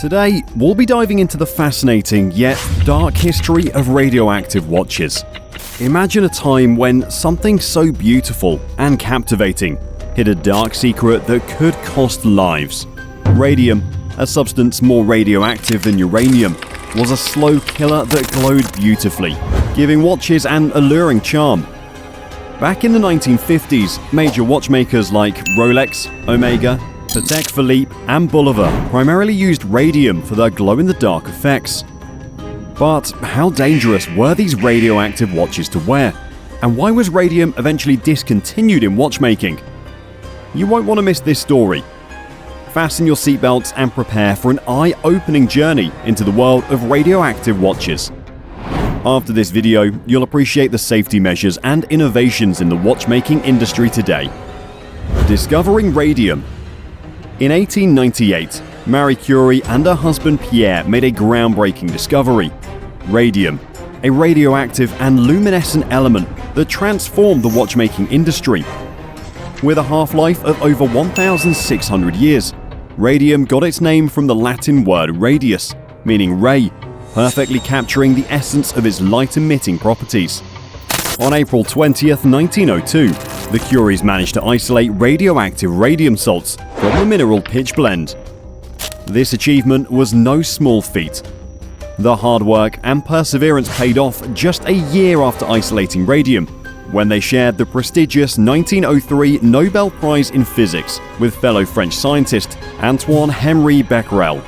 Today, we'll be diving into the fascinating yet dark history of radioactive watches. Imagine a time when something so beautiful and captivating hid a dark secret that could cost lives. Radium, a substance more radioactive than uranium, was a slow killer that glowed beautifully, giving watches an alluring charm. Back in the 1950s, major watchmakers like Rolex, Omega, Patek Philippe and Bulova primarily used radium for their glow-in-the-dark effects. But how dangerous were these radioactive watches to wear? And why was radium eventually discontinued in watchmaking? You won't want to miss this story. Fasten your seatbelts and prepare for an eye-opening journey into the world of radioactive watches. After this video, you'll appreciate the safety measures and innovations in the watchmaking industry today. Discovering radium. In 1898, Marie Curie and her husband Pierre made a groundbreaking discovery: radium, a radioactive and luminescent element that transformed the watchmaking industry. With a half-life of over 1,600 years, radium got its name from the Latin word radius, meaning ray, perfectly capturing the essence of its light-emitting properties. On April 20th, 1902, the Curies managed to isolate radioactive radium salts from the mineral pitch blende. This achievement was no small feat. The hard work and perseverance paid off just a year after isolating radium, when they shared the prestigious 1903 Nobel Prize in Physics with fellow French scientist Antoine-Henri Becquerel.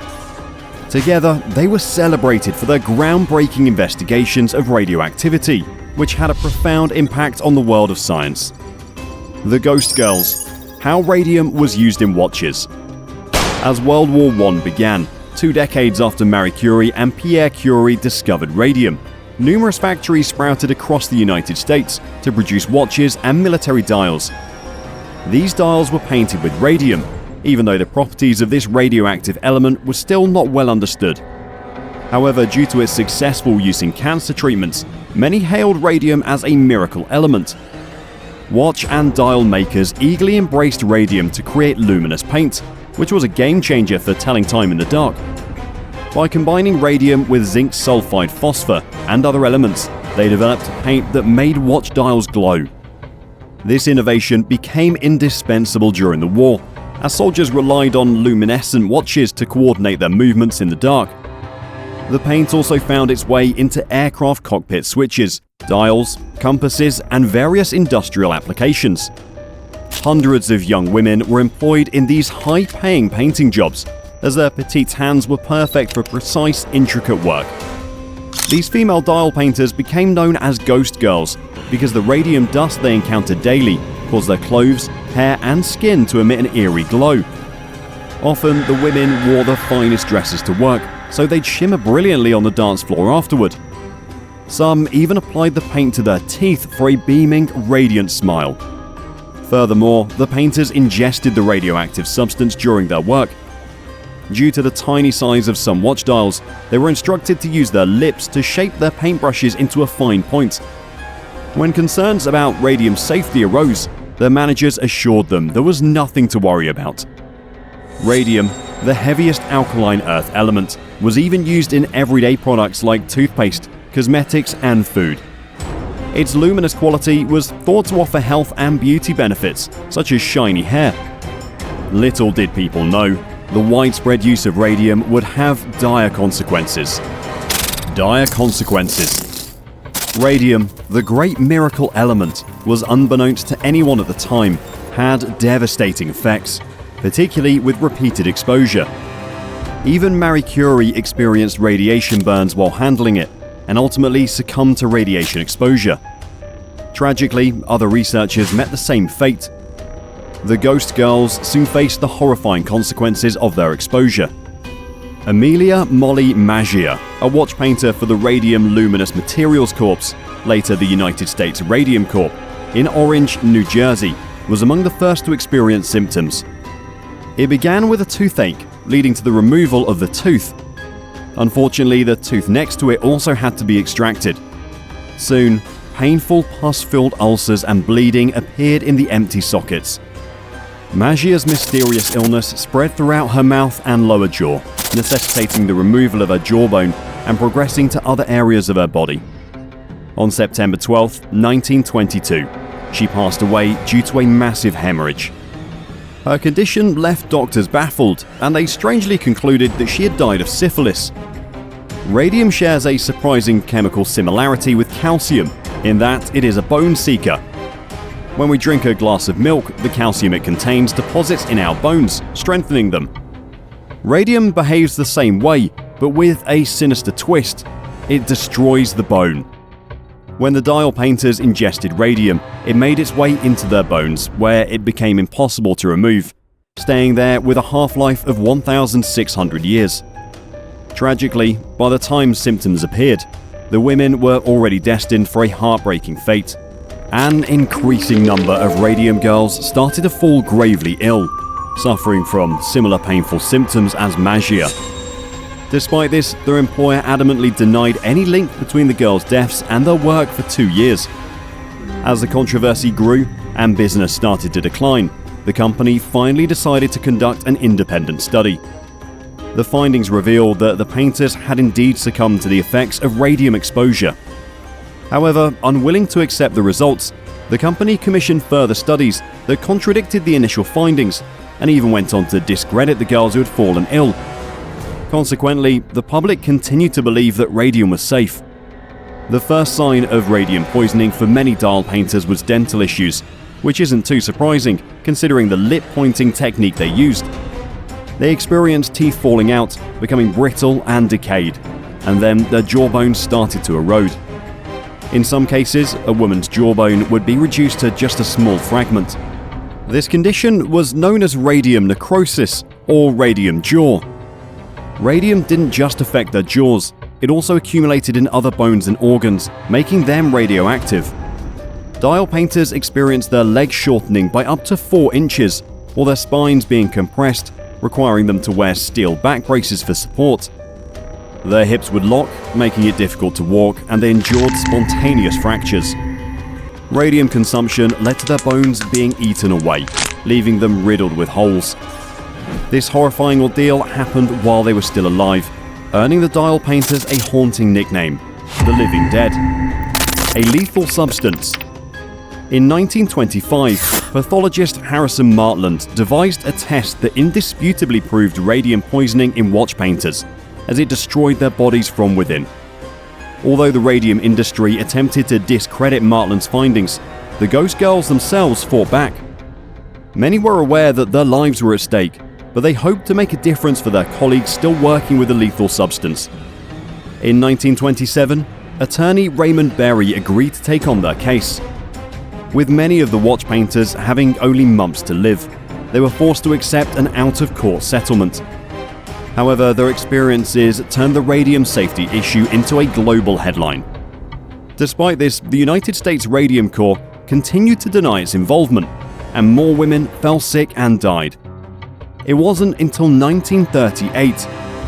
Together, they were celebrated for their groundbreaking investigations of radioactivity, which had a profound impact on the world of science. The Ghost Girls: how radium was used in watches. As World War I began, 2 decades after Marie Curie and Pierre Curie discovered radium, numerous factories sprouted across the United States to produce watches and military dials. These dials were painted with radium, even though the properties of this radioactive element were still not well understood. However, due to its successful use in cancer treatments, many hailed radium as a miracle element. Watch and dial makers eagerly embraced radium to create luminous paint, which was a game-changer for telling time in the dark. By combining radium with zinc sulfide phosphor and other elements, they developed a paint that made watch dials glow. This innovation became indispensable during the war, as soldiers relied on luminescent watches to coordinate their movements in the dark. The paint also found its way into aircraft cockpit switches, dials, compasses, and various industrial applications. Hundreds of young women were employed in these high-paying painting jobs, as their petite hands were perfect for precise, intricate work. These female dial painters became known as Ghost Girls because the radium dust they encountered daily caused their clothes, hair, and skin to emit an eerie glow. Often, the women wore the finest dresses to work, so they'd shimmer brilliantly on the dance floor afterward. Some even applied the paint to their teeth for a beaming, radiant smile. Furthermore, the painters ingested the radioactive substance during their work. Due to the tiny size of some watch dials, they were instructed to use their lips to shape their paintbrushes into a fine point. When concerns about radium safety arose, their managers assured them there was nothing to worry about. Radium, the heaviest alkaline earth element, was even used in everyday products like toothpaste, cosmetics, and food. Its luminous quality was thought to offer health and beauty benefits, such as shiny hair. Little did people know, the widespread use of radium would have dire consequences. Dire consequences. Radium, the great miracle element, was unbeknownst to anyone at the time, had devastating effects, particularly with repeated exposure. Even Marie Curie experienced radiation burns while handling it, and ultimately succumbed to radiation exposure. Tragically, other researchers met the same fate. The Ghost Girls soon faced the horrifying consequences of their exposure. Amelia Molly Magia, a watch painter for the Radium Luminous Materials Corps, later the United States Radium Corps, in Orange, New Jersey, was among the first to experience symptoms. It began with a toothache, leading to the removal of the tooth. Unfortunately, the tooth next to it also had to be extracted. Soon, painful pus-filled ulcers and bleeding appeared in the empty sockets. Magia's mysterious illness spread throughout her mouth and lower jaw, necessitating the removal of her jawbone and progressing to other areas of her body. On September 12, 1922, she passed away due to a massive hemorrhage. Her condition left doctors baffled, and they strangely concluded that she had died of syphilis. Radium shares a surprising chemical similarity with calcium, in that it is a bone seeker. When we drink a glass of milk, the calcium it contains deposits in our bones, strengthening them. Radium behaves the same way, but with a sinister twist. It destroys the bone. When the dial painters ingested radium, it made its way into their bones, where it became impossible to remove, staying there with a half-life of 1,600 years. Tragically, by the time symptoms appeared, the women were already destined for a heartbreaking fate. An increasing number of radium girls started to fall gravely ill, suffering from similar painful symptoms as Magia. Despite this, their employer adamantly denied any link between the girls' deaths and their work for 2 years. As the controversy grew and business started to decline, the company finally decided to conduct an independent study. The findings revealed that the painters had indeed succumbed to the effects of radium exposure. However, unwilling to accept the results, the company commissioned further studies that contradicted the initial findings and even went on to discredit the girls who had fallen ill. Consequently, the public continued to believe that radium was safe. The first sign of radium poisoning for many dial painters was dental issues, which isn't too surprising considering the lip-pointing technique they used. They experienced teeth falling out, becoming brittle and decayed, and then their jawbones started to erode. In some cases, a woman's jawbone would be reduced to just a small fragment. This condition was known as radium necrosis, or radium jaw. Radium didn't just affect their jaws, it also accumulated in other bones and organs, making them radioactive. Dial painters experienced their legs shortening by up to 4 inches, or their spines being compressed, requiring them to wear steel back braces for support. Their hips would lock, making it difficult to walk, and they endured spontaneous fractures. Radium consumption led to their bones being eaten away, leaving them riddled with holes. This horrifying ordeal happened while they were still alive, earning the dial painters a haunting nickname, the Living Dead. A lethal substance. In 1925, pathologist Harrison Martland devised a test that indisputably proved radium poisoning in watch painters, as it destroyed their bodies from within. Although the radium industry attempted to discredit Martland's findings, the ghost girls themselves fought back. Many were aware that their lives were at stake, but they hoped to make a difference for their colleagues still working with the lethal substance. In 1927, attorney Raymond Berry agreed to take on their case. With many of the watch painters having only months to live, they were forced to accept an out-of-court settlement. However, their experiences turned the radium safety issue into a global headline. Despite this, the United States Radium Corps continued to deny its involvement, and more women fell sick and died. It wasn't until 1938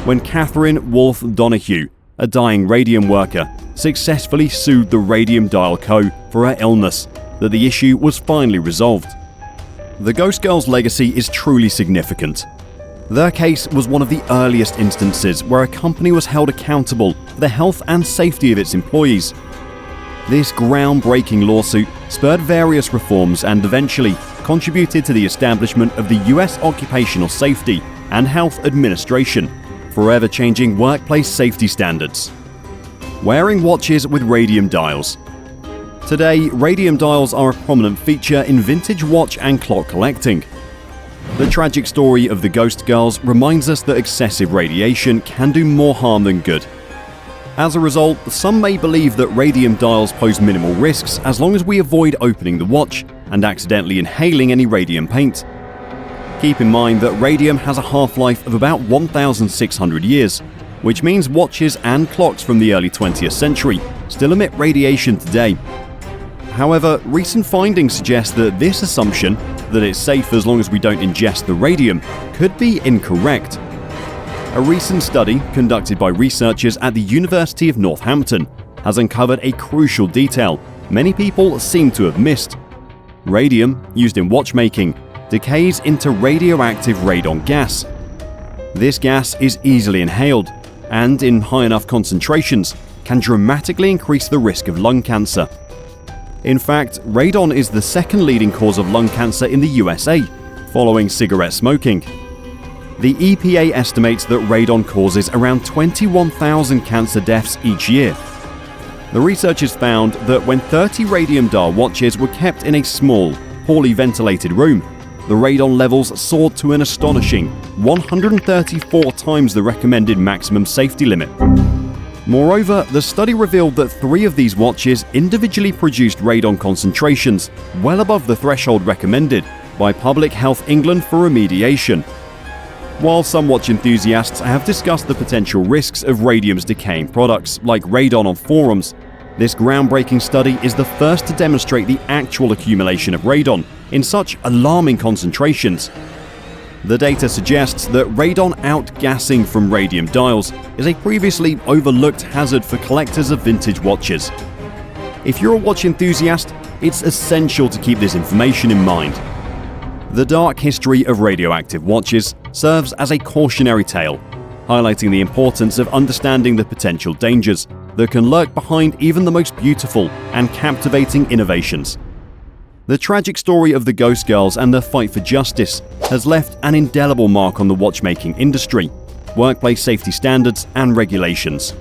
when Catherine Wolfe Donahue, a dying radium worker, successfully sued the Radium Dial Co. for her illness that the issue was finally resolved. The Ghost Girls' legacy is truly significant. Their case was one of the earliest instances where a company was held accountable for the health and safety of its employees. This groundbreaking lawsuit spurred various reforms and eventually contributed to the establishment of the US Occupational Safety and Health Administration, forever changing workplace safety standards. Wearing watches with radium dials. Today, radium dials are a prominent feature in vintage watch and clock collecting. The tragic story of the Ghost Girls reminds us that excessive radiation can do more harm than good. As a result, some may believe that radium dials pose minimal risks as long as we avoid opening the watch and accidentally inhaling any radium paint. Keep in mind that radium has a half-life of about 1,600 years, which means watches and clocks from the early 20th century still emit radiation today. However, recent findings suggest that this assumption, that it's safe as long as we don't ingest the radium, could be incorrect. A recent study conducted by researchers at the University of Northampton has uncovered a crucial detail many people seem to have missed. Radium, used in watchmaking, decays into radioactive radon gas. This gas is easily inhaled and, in high enough concentrations, can dramatically increase the risk of lung cancer. In fact, radon is the second leading cause of lung cancer in the USA, following cigarette smoking. The EPA estimates that radon causes around 21,000 cancer deaths each year. The researchers found that when 30 radium dial watches were kept in a small, poorly ventilated room, the radon levels soared to an astonishing 134 times the recommended maximum safety limit. Moreover, the study revealed that 3 of these watches individually produced radon concentrations well above the threshold recommended by Public Health England for remediation. While some watch enthusiasts have discussed the potential risks of radium's decaying products like radon on forums, this groundbreaking study is the first to demonstrate the actual accumulation of radon in such alarming concentrations. The data suggests that radon outgassing from radium dials is a previously overlooked hazard for collectors of vintage watches. If you're a watch enthusiast, it's essential to keep this information in mind. The dark history of radioactive watches serves as a cautionary tale, highlighting the importance of understanding the potential dangers that can lurk behind even the most beautiful and captivating innovations. The tragic story of the Ghost Girls and their fight for justice has left an indelible mark on the watchmaking industry, workplace safety standards, and regulations.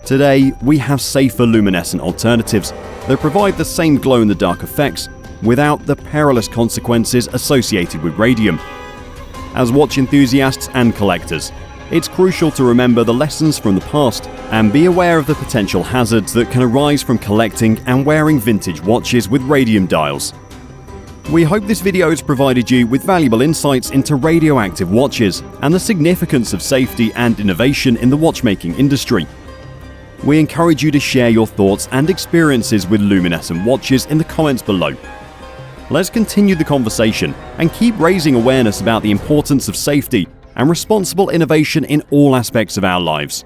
Today, we have safer luminescent alternatives that provide the same glow-in-the-dark effects without the perilous consequences associated with radium. As watch enthusiasts and collectors, it's crucial to remember the lessons from the past and be aware of the potential hazards that can arise from collecting and wearing vintage watches with radium dials. We hope this video has provided you with valuable insights into radioactive watches and the significance of safety and innovation in the watchmaking industry. We encourage you to share your thoughts and experiences with luminescent watches in the comments below. Let's continue the conversation and keep raising awareness about the importance of safety and responsible innovation in all aspects of our lives.